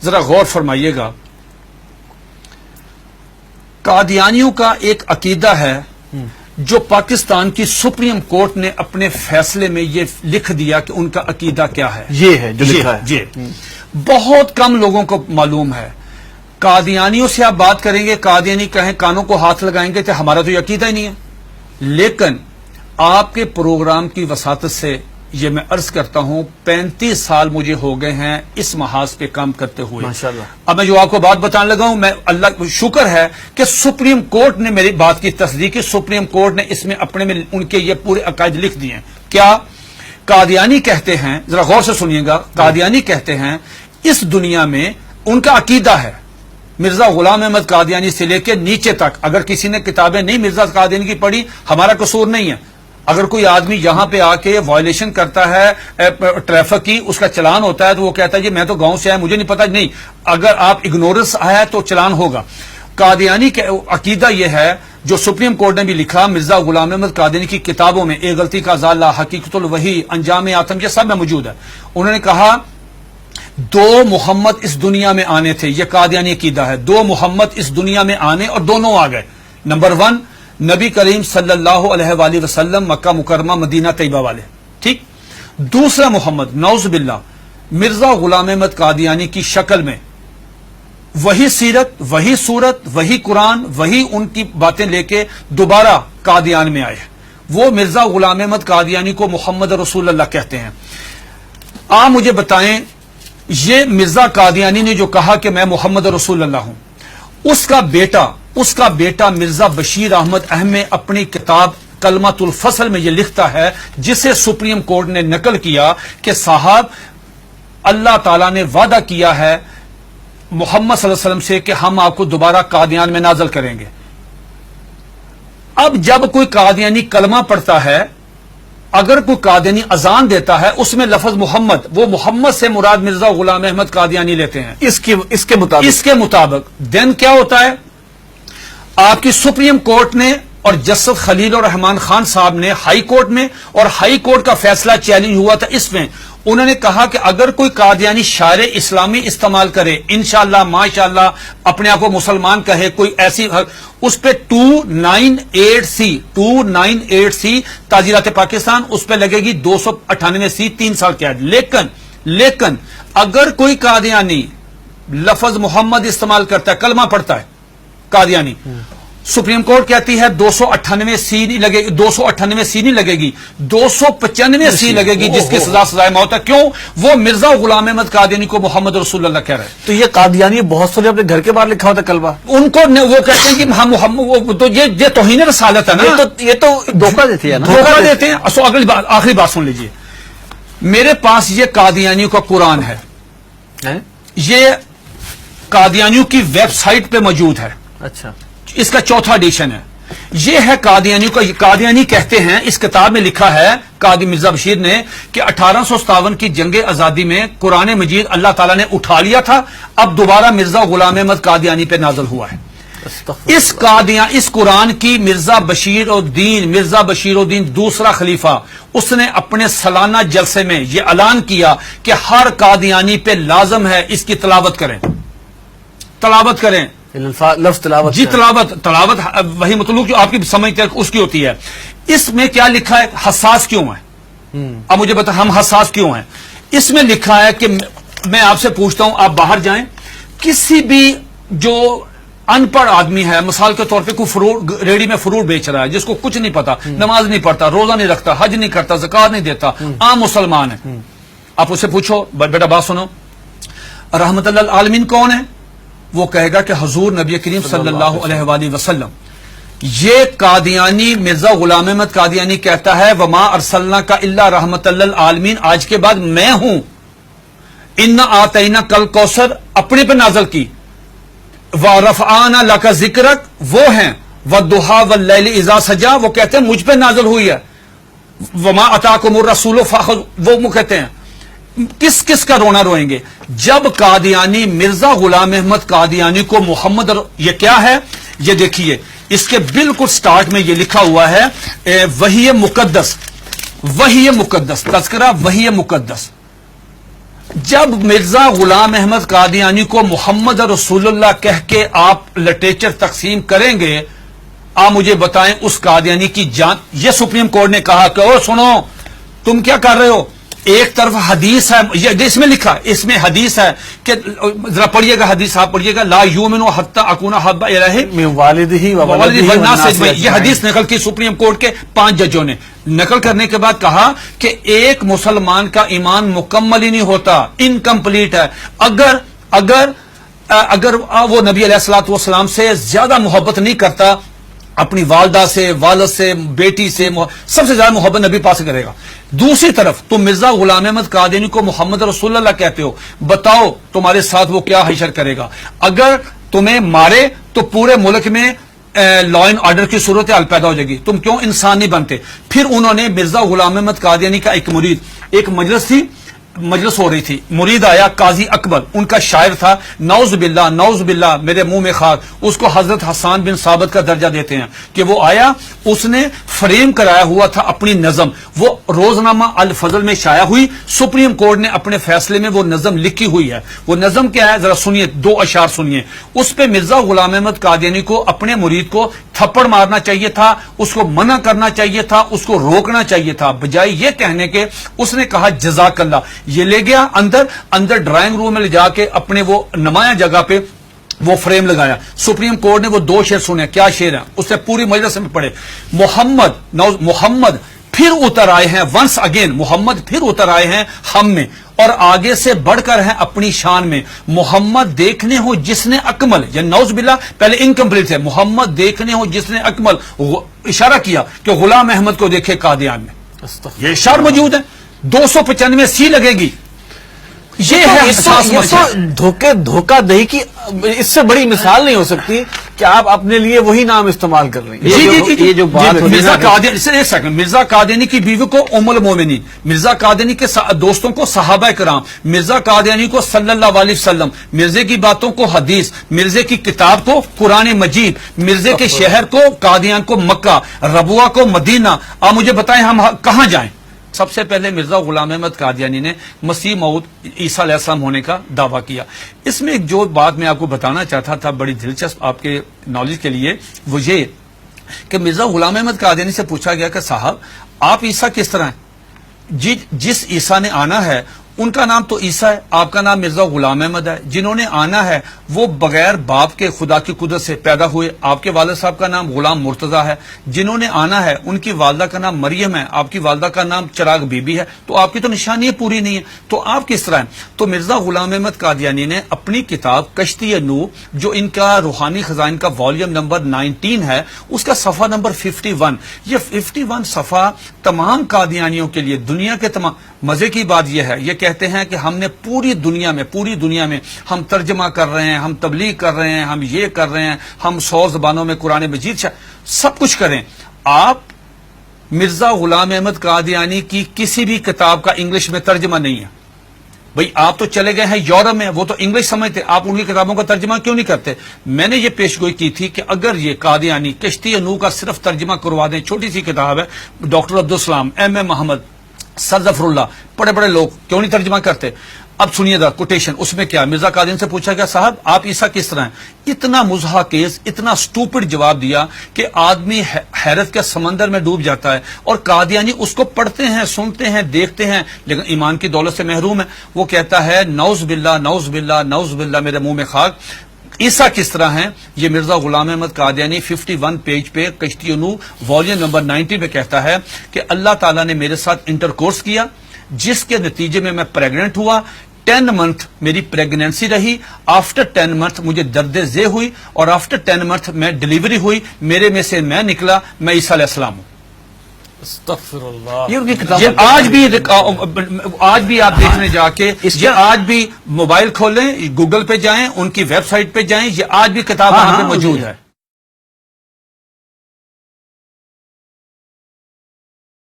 ذرا غور فرمائیے گا، قادیانیوں کا ایک عقیدہ ہے جو پاکستان کی سپریم کورٹ نے اپنے فیصلے میں یہ لکھ دیا کہ ان کا عقیدہ کیا ہے، یہ ہے جو لکھا ہے. جی بہت کم لوگوں کو معلوم ہے. قادیانیوں سے آپ بات کریں گے، قادیانی کہیں کانوں کو ہاتھ لگائیں گے کہ ہمارا تو یہ عقیدہ ہی نہیں ہے. لیکن آپ کے پروگرام کی وساطت سے یہ میں عرض کرتا ہوں 35 سال مجھے ہو گئے ہیں اس محاذ پہ کام کرتے ہوئے. ماشاءاللہ. اب میں جو آپ کو بات بتانے لگا ہوں، میں اللہ کا شکر ہے کہ سپریم کورٹ نے میری بات کی تصدیق کی. سپریم کورٹ نے اس میں اپنے میں ان کے یہ پورے عقائد لکھ دیے ہیں. کیا قادیانی کہتے ہیں، ذرا غور سے سنیے گا، قادیانی کہتے ہیں اس دنیا میں ان کا عقیدہ ہے مرزا غلام احمد قادیانی سے لے کے نیچے تک. اگر کسی نے کتابیں نہیں مرزا قادیانی کی پڑھی، ہمارا قصور نہیں ہے. اگر کوئی آدمی یہاں پہ آ کے وائلیشن کرتا ہے ٹریفک کی، اس کا چلان ہوتا ہے تو وہ کہتا ہے جی میں تو گاؤں سے آیا، مجھے نہیں پتا. نہیں، اگر آپ اگنورنس آیا تو چلان ہوگا. قادیانی کا عقیدہ یہ ہے جو سپریم کورٹ نے بھی لکھا مرزا غلام احمد قادیانی کی کتابوں میں، ایک غلطی کا ازالہ، حقیقت الوحی، انجام آتم، یہ سب میں موجود ہے. انہوں نے کہا 2 محمد اس دنیا میں آنے تھے. یہ قادیانی عقیدہ ہے، 2 محمد اس دنیا میں آنے اور دونوں آ گئے. نمبر 1 نبی کریم صلی اللہ علیہ وآلہ وسلم، مکہ مکرمہ مدینہ طیبہ والے، ٹھیک. دوسرا محمد نعوذ باللہ مرزا غلام احمد قادیانی کی شکل میں، وہی سیرت، وہی صورت، وہی قرآن، وہی ان کی باتیں لے کے دوبارہ قادیان میں آئے. وہ مرزا غلام احمد قادیانی کو محمد رسول اللہ کہتے ہیں. آپ مجھے بتائیں یہ مرزا قادیانی نے جو کہا کہ میں محمد رسول اللہ ہوں، اس کا بیٹا مرزا بشیر احمد احمد اپنی کتاب کلمۃ الفصل میں یہ لکھتا ہے، جسے سپریم کورٹ نے نقل کیا کہ صاحب اللہ تعالیٰ نے وعدہ کیا ہے محمد صلی اللہ علیہ وسلم سے کہ ہم آپ کو دوبارہ قادیان میں نازل کریں گے. اب جب کوئی قادیانی کلمہ پڑھتا ہے، اگر کوئی قادیانی اذان دیتا ہے، اس میں لفظ محمد، وہ محمد سے مراد مرزا غلام احمد قادیانی لیتے ہیں اس کے مطابق دین کیا ہوتا ہے؟ آپ کی سپریم کورٹ نے اور جسٹس خلیل الرحمان خان صاحب نے ہائی کورٹ میں، اور ہائی کورٹ کا فیصلہ چیلنج ہوا تھا اس میں، انہوں نے کہا کہ اگر کوئی قادیانی شاعر اسلامی استعمال کرے، انشاءاللہ ماشاءاللہ اپنے آپ کو مسلمان کہے، کوئی ایسی، اس پہ 298C تعزیرات پاکستان، اس پہ لگے گی 298C 3 سال قید. لیکن اگر کوئی قادیانی لفظ محمد استعمال کرتا ہے، کلمہ پڑھتا ہے قادیانی، سپریم کورٹ کہتی ہے 298C نہیں لگے گی، 298C نہیں لگے گی، 295C لگے گی، جس کی سزائے موت ہے. کیوں؟ وہ مرزا غلام احمد قادیانی کو محمد رسول اللہ کہہ رہے ہیں. تو یہ قادیانی بہت سارے اپنے گھر کے باہر لکھا ہوتا کلمہ، ان کو وہ کہتے ہیں کہ ہم محمد، تو یہ توہین رسالت ہے نا. یہ تو دھوکہ دیتے ہیں نا، دھوکہ دیتے ہیں. آخری بات سن لیجئے، میرے پاس یہ قادیانیوں کا قرآن ہے، یہ قادیانیوں کی ویب سائٹ پہ موجود ہے. اچھا، اس کا 4تھا ایڈیشن ہے. یہ ہے قادیانیوں کا. قادیانی کہتے ہیں، اس کتاب میں لکھا ہے قاضی مرزا بشیر نے کہ 1857 کی جنگ آزادی میں قرآن مجید اللہ تعالیٰ نے اٹھا لیا تھا، اب دوبارہ مرزا غلام احمد قادیانی پہ نازل ہوا ہے. اس قرآن کی مرزا بشیر الدین دوسرا خلیفہ، اس نے اپنے سالانہ جلسے میں یہ اعلان کیا کہ ہر قادیانی پہ لازم ہے اس کی تلاوت کریں. لفظ تلاوت، جی تلاوت وہی مطلوب جو آپ کی سمجھ اس کی ہوتی ہے. اس میں کیا لکھا ہے؟ حساس کیوں ہے؟ اب مجھے بتا ہم حساس کیوں ہیں؟ اس میں لکھا ہے کہ میں آپ سے پوچھتا ہوں، آپ باہر جائیں، کسی بھی جو ان پڑھ آدمی ہے، مثال کے طور پہ کوئی ریڑی میں فروٹ بیچ رہا ہے، جس کو کچھ نہیں پتا، نماز نہیں پڑھتا، روزہ نہیں رکھتا، حج نہیں کرتا، زکات نہیں دیتا، عام مسلمان ہے، آپ اسے پوچھو بیٹا بات سنو، رحمت اللہ العالمین کون ہے؟ وہ کہے گا کہ حضور نبی کریم صلی اللہ علیہ وآلہ وسلم. یہ قادیانی مرزا غلام احمد قادیانی کہتا ہے وما ارسلناک الا رحمت للعالمین، آج کے بعد میں ہوں. انا آتینا کل کوثر اپنے پہ نازل کی، ورفعنا لک ذکرک وہ ہیں، والضحی واللیل اذا سجا وہ کہتے ہیں مجھ پہ نازل ہوئی ہے، وما اتاکم الرسول فخذوہ وہ کہتے ہیں. کس کا رونا روئیں گے جب قادیانی مرزا غلام احمد قادیانی کو محمد یہ کیا ہے؟ یہ دیکھیے اس کے بالکل سٹارٹ میں یہ لکھا ہوا ہے وحی مقدس تذکرہ وحی مقدس. جب مرزا غلام احمد قادیانی کو محمد رسول اللہ کہہ کے آپ لٹریچر تقسیم کریں گے، آپ مجھے بتائیں اس قادیانی کی جان. یہ سپریم کورٹ نے کہا کہ او سنو تم کیا کر رہے ہو، ایک طرف حدیث ہے، یہ اس میں لکھا، اس میں حدیث ہے کہ ذرا پڑھیے گا حدیث، آپ پڑھیے گا، لا یؤمن حتی اکون احب الیہ من والدہ و ولدہ والناس والناس اجمعین. یہ حدیث نقل کی سپریم کورٹ کے 5 ججوں نے. نقل کرنے کے بعد کہا کہ ایک مسلمان کا ایمان مکمل ہی نہیں ہوتا، انکمپلیٹ ہے اگر وہ نبی علیہ الصلوۃ والسلام سے زیادہ محبت نہیں کرتا، اپنی والدہ سے، والد سے، بیٹی سے، سب سے زیادہ محبت نبی پاس کرے گا. دوسری طرف تم مرزا غلام احمد قادیانی کو محمد رسول اللہ کہتے ہو، بتاؤ تمہارے ساتھ وہ کیا حشر کرے گا. اگر تمہیں مارے تو پورے ملک میں لا اینڈ آرڈر کی صورتحال پیدا ہو جائے گی، تم کیوں انسان نہیں بنتے. پھر انہوں نے مرزا غلام احمد قادیانی کا ایک مرید، ایک مجلس ہو رہی تھی، مرید آیا قاضی اکبر، ان کا شاعر تھا، نعوذ باللہ میرے منہ میں خاک، اس کو حضرت حسان بن ثابت کا درجہ دیتے ہیں کہ وہ آیا، اس نے فریم کرایا ہوا تھا اپنی نظم، وہ روزنامہ الفضل میں شائع ہوئی. سپریم کورٹ نے اپنے فیصلے میں وہ نظم لکھی ہوئی ہے. وہ نظم کیا ہے ذرا سنیے، 2 اشعار سنیے. اس پہ مرزا غلام احمد قادیانی کو اپنے مرید کو تھپڑ مارنا چاہیے تھا، اس کو منع کرنا چاہیے تھا، اس کو روکنا چاہیے تھا، بجائے یہ کہنے کے اس نے کہا جزاک اللہ. یہ لے گیا اندر ڈرائنگ روم میں لے جا کے اپنے وہ نمایاں جگہ پہ وہ فریم لگایا. سپریم کورٹ نے وہ 2 شعر سنے. کیا شعر ہیں اس نے پوری مجلس میں پڑھے. محمد پھر اتر آئے ہیں، ونس اگین محمد پھر اتر آئے ہیں ہم میں، اور آگے سے بڑھ کر ہیں اپنی شان میں. محمد دیکھنے ہو جس نے اکمل، یا نعوذ باللہ پہلے انکمپلیٹ ہے، محمد دیکھنے ہو جس نے اکمل، اشارہ کیا کہ غلام احمد کو دیکھے قادیان میں. یہ اشعار موجود ہے، 295 سی لگے گی. یہ ہے دھوکہ دہی کی اس سے بڑی مثال نہیں ہو سکتی کہ آپ اپنے لیے وہی نام استعمال کر رہے ہیں. یہ جو بات مرزا قادیانی، ایک سیکنڈ، مرزا قادیانی کی بیوی کو ام المومنین، مرزا قادیانی کے دوستوں کو صحابہ کرام، مرزا قادیانی کو صلی اللہ علیہ وسلم، مرزے کی باتوں کو حدیث، مرزے کی کتاب کو قرآن مجید، مرزے کے شہر کو قادیان کو مکہ، ربوہ کو مدینہ. آپ مجھے بتائیں ہم کہاں جائیں؟ سب سے پہلے مرزا غلام احمد قادیانی نے مسیح موعود عیسیٰ علیہ السلام ہونے کا دعویٰ کیا. اس میں ایک جو بات میں آپ کو بتانا چاہتا تھا بڑی دلچسپ آپ کے نالج کے لیے، وہ یہ کہ مرزا غلام احمد قادیانی سے پوچھا گیا کہ صاحب آپ عیسیٰ کس طرح ہیں؟ جس عیسیٰ نے آنا ہے ان کا نام تو عیسیٰ ہے، آپ کا نام مرزا غلام احمد ہے. جنہوں نے آنا ہے وہ بغیر باپ کے خدا کی قدرت سے پیدا ہوئے، آپ کے والد صاحب کا نام غلام مرتضیٰ ہے. جنہوں نے آنا ہے ان کی والدہ کا نام مریم ہے، آپ کی والدہ کا نام چراغ بی بی ہے. تو آپ کی تو نشانی پوری نہیں ہے، تو آپ کس طرح ہیں؟ تو مرزا غلام احمد قادیانی نے اپنی کتاب کشتی نوح، جو ان کا روحانی خزائن کا والیوم نمبر 19 ہے، اس کا صفحہ نمبر 51، یہ 51 صفحہ تمام قادیانیوں کے لیے، دنیا کے تمام. مزے کی بات یہ ہے، یہ کہتے ہیں کہ ہم نے پوری دنیا میں ہم ترجمہ کر رہے ہیں، ہم تبلیغ کر رہے ہیں، ہم یہ کر رہے ہیں، ہم 100 زبانوں میں قرآن مجید سب کچھ کریں. آپ مرزا غلام احمد قادیانی کی کسی بھی کتاب کا انگلش میں ترجمہ نہیں ہے. بھئی آپ تو چلے گئے ہیں یورپ میں، وہ تو انگلش سمجھتے، آپ ان کی کتابوں کا ترجمہ کیوں نہیں کرتے؟ میں نے یہ پیشگوئی کی تھی کہ اگر یہ قادیانی کشتی نوح کا صرف ترجمہ کروا دیں، چھوٹی سی کتاب ہے، ڈاکٹر عبدالسلام، ایم محمد، سر ظفر اللہ، بڑے لوگ کیوں نہیں ترجمہ کرتے؟ اب سنیے دا کوٹیشن، اس میں کیا مرزا قادیانی سے پوچھا گیا صاحب آپ عیسیٰ کس طرح ہیں؟ اتنا مضحکیز، اتنا سٹوپڈ جواب دیا کہ آدمی حیرت کے سمندر میں ڈوب جاتا ہے. اور قادیانی اس کو پڑھتے ہیں، سنتے ہیں، دیکھتے ہیں، لیکن ایمان کی دولت سے محروم ہے. وہ کہتا ہے نعوذ باللہ میرے منہ میں خاک، عیسیٰ کس طرح ہیں؟ یہ مرزا غلام احمد قادیانی 51 پیج پہ کشتی نوح والیوم نمبر 90 پہ کہتا ہے کہ اللہ تعالیٰ نے میرے ساتھ انٹرکورس کیا، جس کے نتیجے میں پریگننٹ ہوا. 10 منتھ میری پریگنینسی رہی، آفٹر 10 منتھ مجھے درد ذیل ہوئی، اور آفٹر 10 منتھ میں ڈیلیوری ہوئی، میرے میں سے میں نکلا، میں عیسیٰ علیہ السلام ہوں. استغفر اللہ. یہ آج بھی آپ دیکھنے جا کے، یہ آج بھی موبائل کھولیں، گوگل پہ جائیں، ان کی ویب سائٹ پہ جائیں، یہ آج بھی کتاب وہاں پہ موجود ہے.